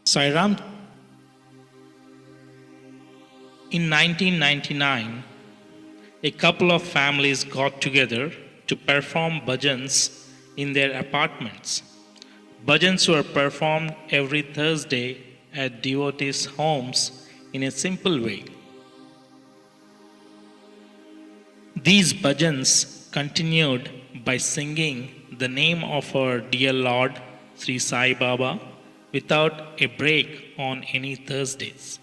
Sairam. In 1999, a couple of families got together to perform bhajans in their apartments. Bhajans were performed every Thursday at devotees' homes in a simple way. These bhajans continued by singing the name of our dear Lord Sri Sai Baba without a break on any Thursdays.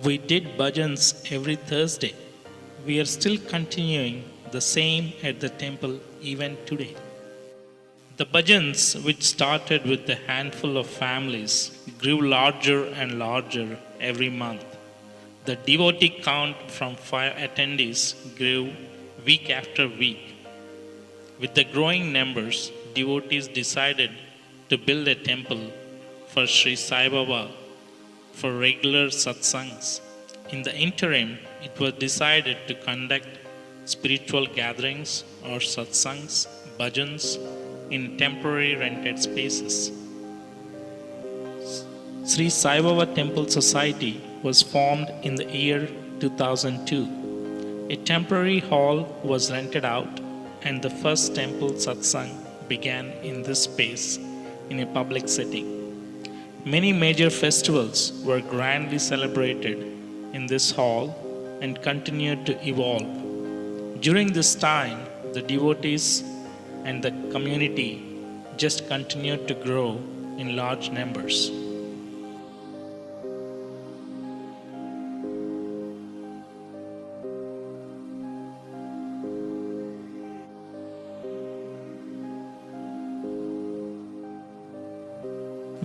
We did bhajans every Thursday. We are still continuing the same at the temple even today. The bhajans, which started with a handful of families, grew larger and larger every month. The devotee count from 5 attendees grew week after week. With the growing numbers, devotees decided to build a temple for Sri Sai Baba for regular satsangs. In the interim, it was decided to conduct spiritual gatherings or satsangs, bhajans, in temporary rented spaces. Sri Sai Baba Temple Society was formed in the year 2002. A temporary hall was rented out, and the first temple satsang began in this space in a public setting. Many major festivals were grandly celebrated in this hall and continued to evolve. During this time, the devotees and the community just continued to grow in large numbers.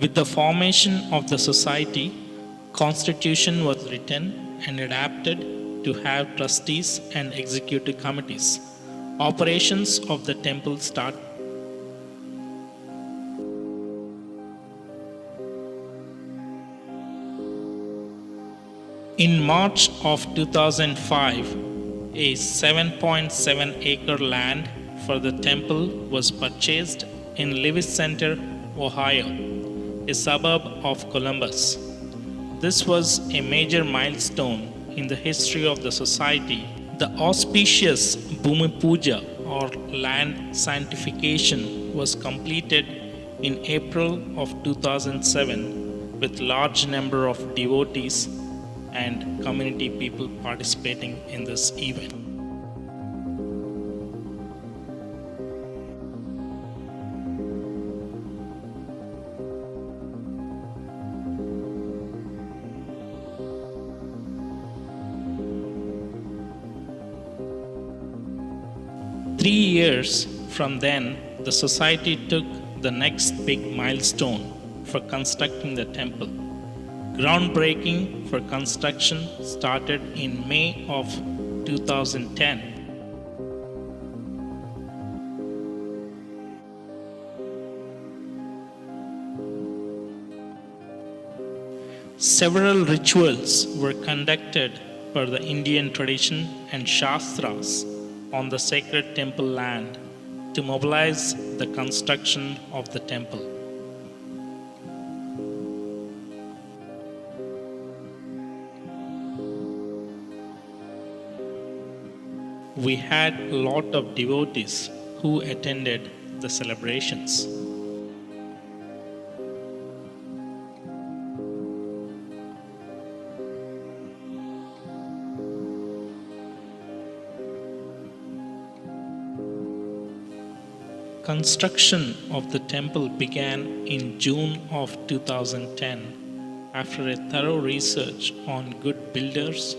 With the formation of the society, constitution was written and adapted to have trustees and executive committees. Operations of the temple start. In March of 2005, a 7.7-acre land for the temple was purchased in Lewis Center, Ohio, a suburb of Columbus. This was a major milestone in the history of the society. The auspicious Bhumi Puja or land sanctification was completed in April of 2007 with large number of devotees and community people participating in this event. Three years from then, the society took the next big milestone for constructing the temple. Groundbreaking for construction started in May of 2010. Several rituals were conducted per the Indian tradition and Shastras on the sacred temple land to mobilize the construction of the temple. We had a lot of devotees who attended the celebrations. Construction of the temple began in June of 2010 after a thorough research on good builders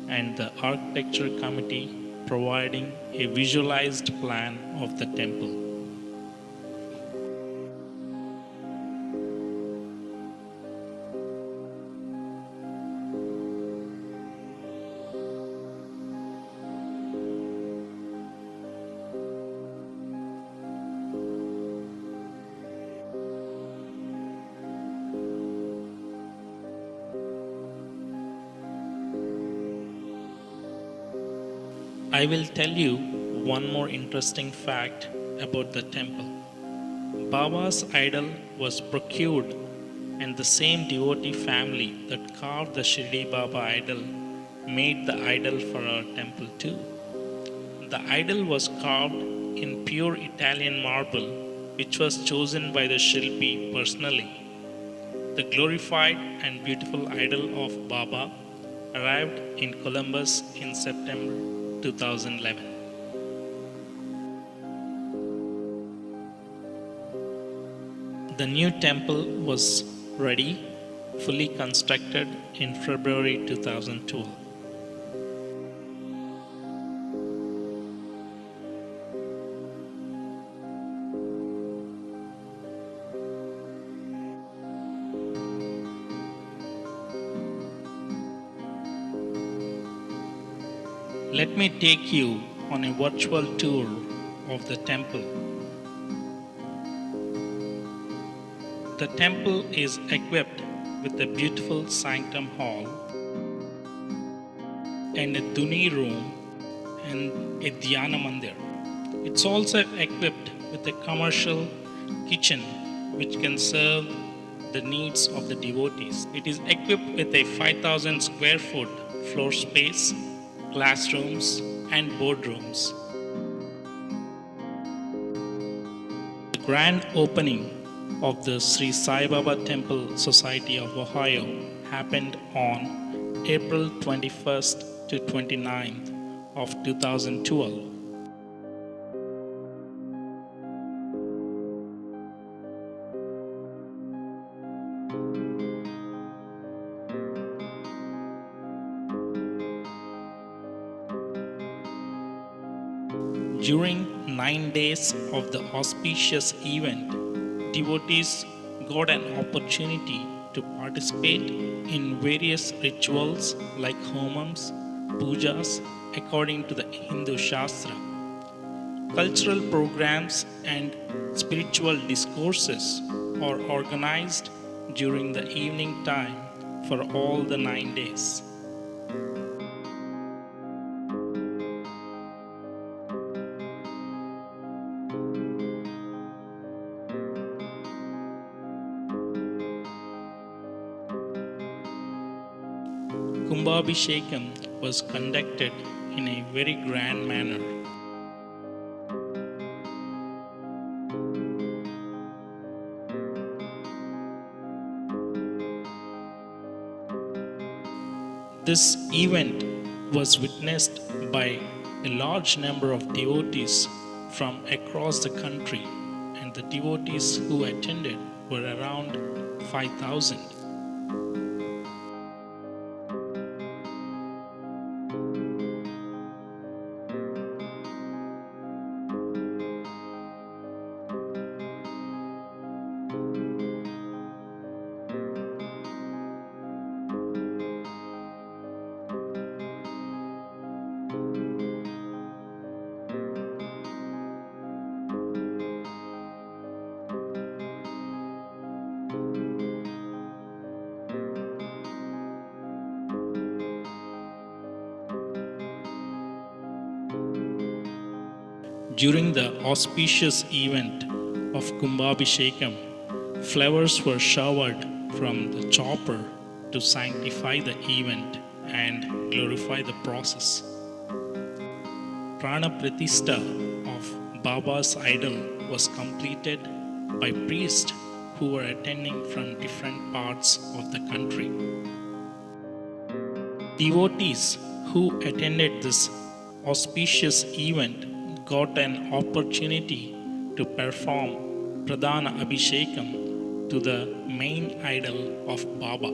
and the architecture committee providing a visualized plan of the temple. I will tell you one more interesting fact about the temple. Baba's idol was procured, and the same devotee family that carved the Shirdi Baba idol made the idol for our temple too. The idol was carved in pure Italian marble, which was chosen by the Shilpi personally. The glorified and beautiful idol of Baba arrived in Columbus in September 2011. The new temple was ready, fully constructed in February 2012. Let me take you on a virtual tour of the temple. The temple is equipped with a beautiful sanctum hall and a Duni room and a Dhyana Mandir. It's also equipped with a commercial kitchen which can serve the needs of the devotees. It is equipped with a 5,000 square foot floor space, classrooms, and boardrooms. The grand opening of the Sri Sai Baba Temple Society of Ohio happened on April 21st to 29th of 2012. During 9 days of the auspicious event, devotees got an opportunity to participate in various rituals like homams, pujas, according to the Hindu Shastra. Cultural programs and spiritual discourses are organized during the evening time for all the 9 days. Kumbhabhishekam was conducted in a very grand manner. This event was witnessed by a large number of devotees from across the country, and the devotees who attended were around 5,000. During the auspicious event of Kumbhabhishekam, flowers were showered from the chopper to sanctify the event and glorify the process. Prana Pratishta of Baba's idol was completed by priests who were attending from different parts of the country. Devotees who attended this auspicious event got an opportunity to perform Pradhana Abhishekam to the main idol of Baba.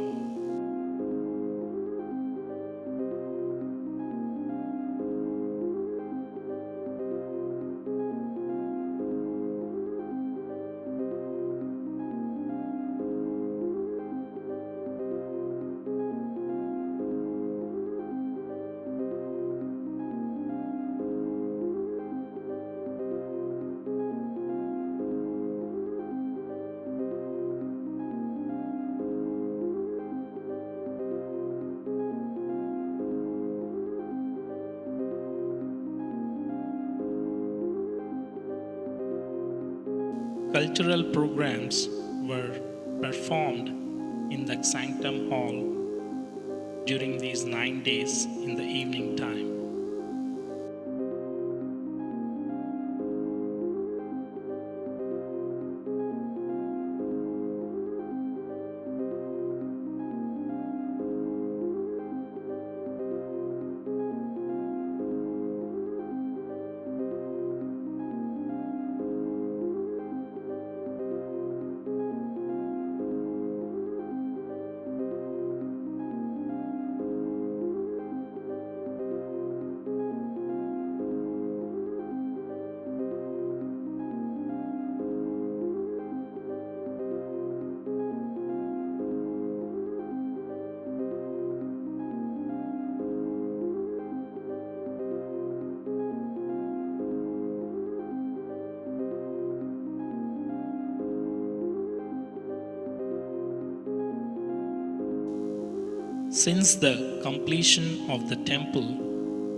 Cultural programs were performed in the Sanctum Hall during these 9 days in the evening time. Since the completion of the temple,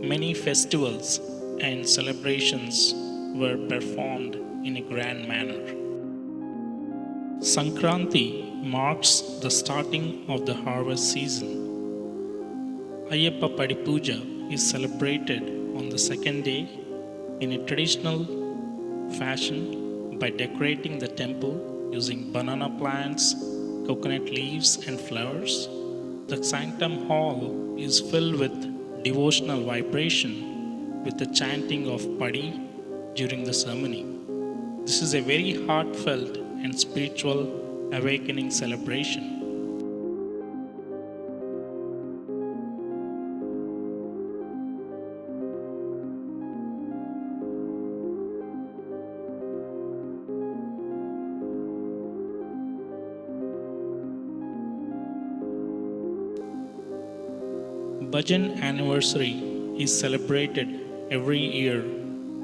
many festivals and celebrations were performed in a grand manner. Sankranti marks the starting of the harvest season. Ayyappa Padi Puja is celebrated on the second day in a traditional fashion by decorating the temple using banana plants, coconut leaves, and flowers. The sanctum hall is filled with devotional vibration with the chanting of Padi during the ceremony. This is a very heartfelt and spiritual awakening celebration. Bhajan anniversary is celebrated every year,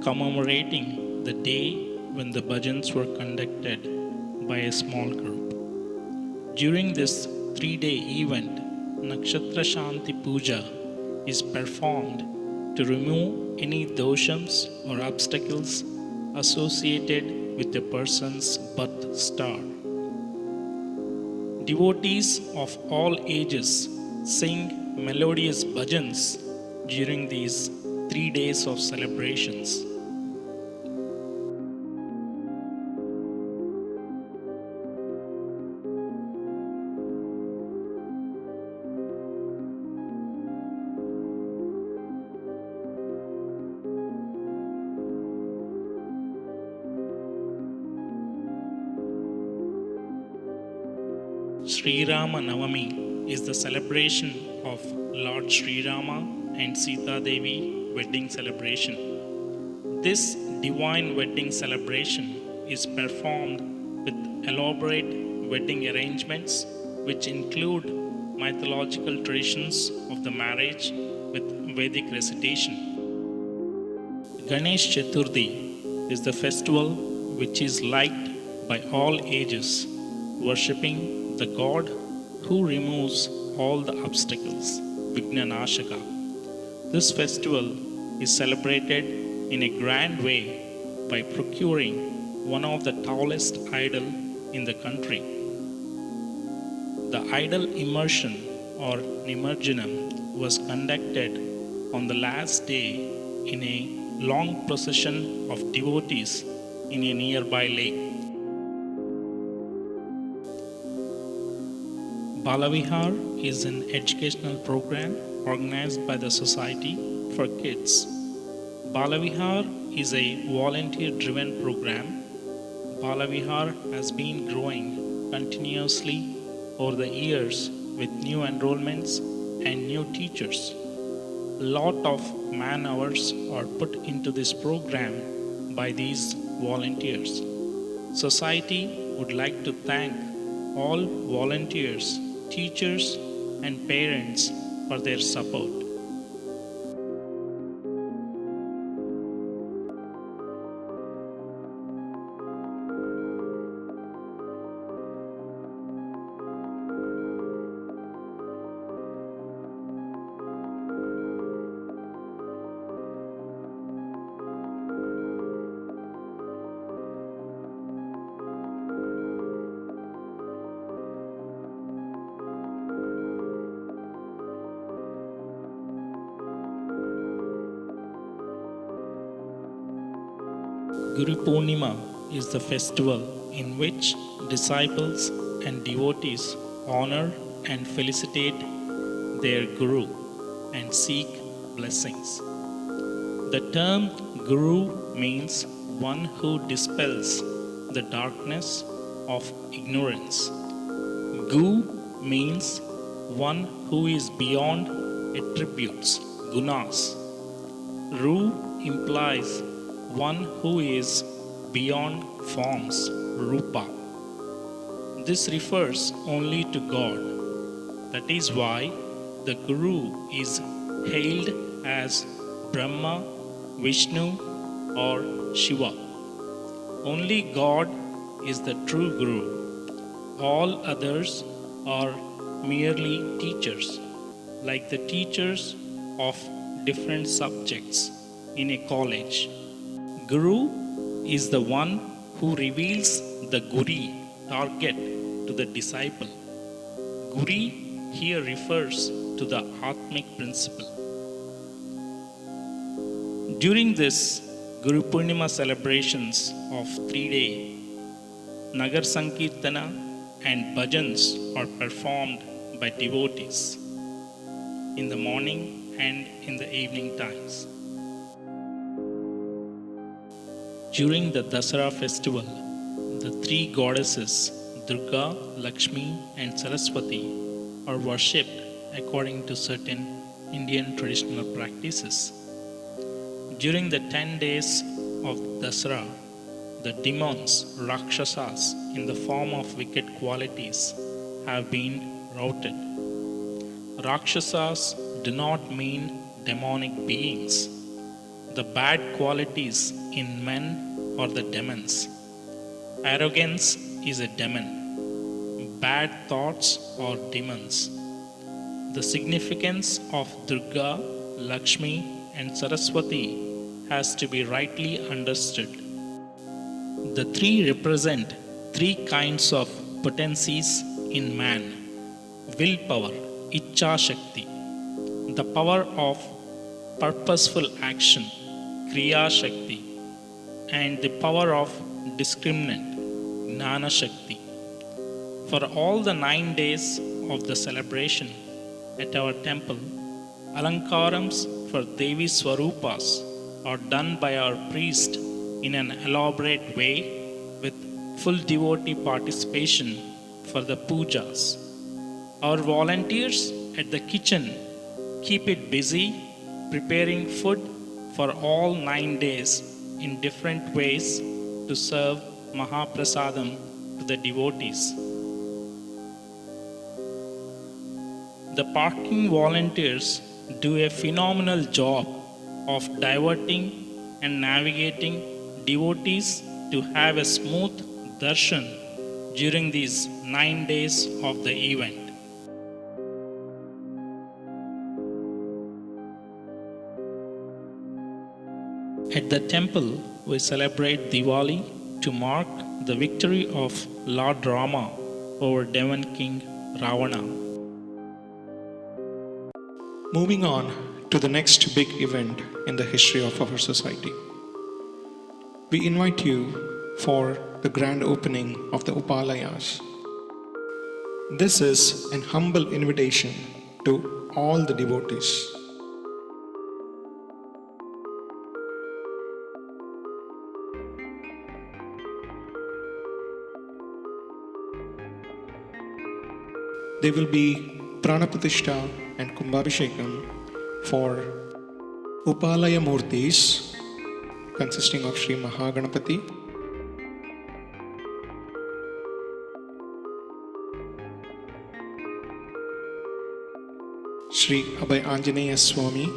commemorating the day when the bhajans were conducted by a small group. During this 3 day event, Nakshatra Shanti Puja is performed to remove any doshams or obstacles associated with a person's birth star. Devotees of all ages sing melodious bhajans during these 3 days of celebrations. Sri Rama Navami is the celebration of Lord Sri Rama and Sita Devi wedding celebration. This divine wedding celebration is performed with elaborate wedding arrangements which include mythological traditions of the marriage with Vedic recitation. Ganesh Chaturthi is the festival which is liked by all ages, worshipping the god who removes all the obstacles, Vignanashaka. This festival is celebrated in a grand way by procuring one of the tallest idol in the country. The idol immersion or Nimarjanam was conducted on the last day in a long procession of devotees in a nearby lake. Balavihar is an educational program organized by the Society for Kids. Balavihar is a volunteer driven program. Balavihar has been growing continuously over the years with new enrollments and new teachers. A lot of man hours are put into this program by these volunteers. Society would like to thank all volunteers, teachers, and parents for their support. Guru Purnima is the festival in which disciples and devotees honor and felicitate their Guru and seek blessings. The term Guru means one who dispels the darkness of ignorance. Gu means one who is beyond attributes, gunas. Ru implies one who is beyond forms, rupa. This refers only to God. That is why the Guru is hailed as Brahma, Vishnu, or Shiva. Only God is the true Guru. All others are merely teachers, like the teachers of different subjects in a college. Guru is the one who reveals the Guri, target, to the disciple. Guri here refers to the Atmic principle. During this Guru Purnima celebrations of 3 days, Nagar Sankirtana and bhajans are performed by devotees in the morning and in the evening times. During the Dasara festival, the three goddesses Durga, Lakshmi, and Saraswati are worshipped according to certain Indian traditional practices. During the 10 days of Dasara, the demons, Rakshasas, in the form of wicked qualities, have been routed. Rakshasas do not mean demonic beings. The bad qualities in men are the demons. Arrogance is a demon. Bad thoughts are demons. The significance of Durga, Lakshmi, and Saraswati has to be rightly understood. The three represent three kinds of potencies in man: willpower, Ichcha Shakti, the power of purposeful action, Kriya Shakti, and the power of discriminant, Gnana Shakti. For all the 9 days of the celebration at our temple, alankarams for Devi Swarupas are done by our priest in an elaborate way with full devotee participation for the pujas. Our volunteers at the kitchen keep it busy preparing food for all 9 days in different ways to serve Mahaprasadam to the devotees. The parking volunteers do a phenomenal job of diverting and navigating devotees to have a smooth darshan during these 9 days of the event. At the temple, we celebrate Diwali to mark the victory of Lord Rama over Devan King Ravana. Moving on to the next big event in the history of our society. We invite you for the grand opening of the Upalayas. This is an humble invitation to all the devotees. There will be Pranapratishtha and Kumbhabhishekam for Upalaya Murtis consisting of Sri Mahaganapati, Sri Abhay Anjaneya Swami,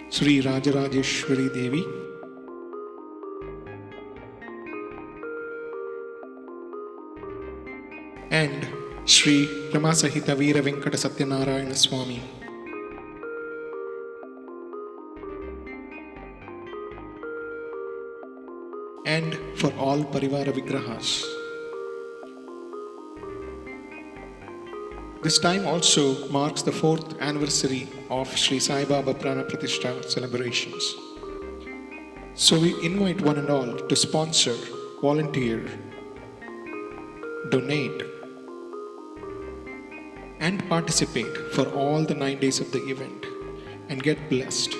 Sri Rajarajeshwari Devi, and Sri Ramasahita Veera Venkata Satyanarayana Swami. And for all Parivara Vigrahas. This time also marks the 4th anniversary of Sri Sai Baba Prana Pratishtha celebrations. So we invite one and all to sponsor, volunteer, donate, and participate for all the 9 days of the event and get blessed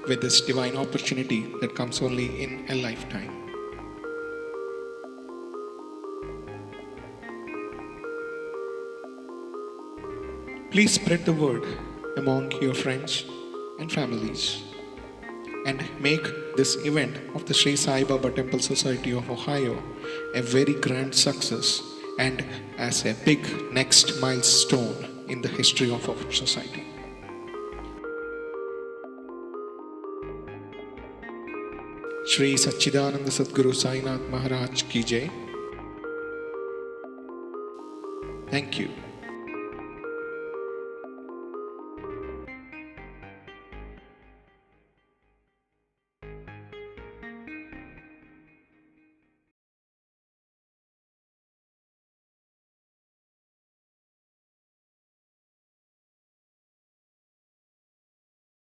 with this divine opportunity that comes only in a lifetime. Please spread the word among your friends and families and make this event of the Sri Sai Baba Temple Society of Ohio a very grand success and as a big next milestone in the history of our society. Shri Sachidananda Sadguru Sainath Maharaj Ki Jai. Thank you.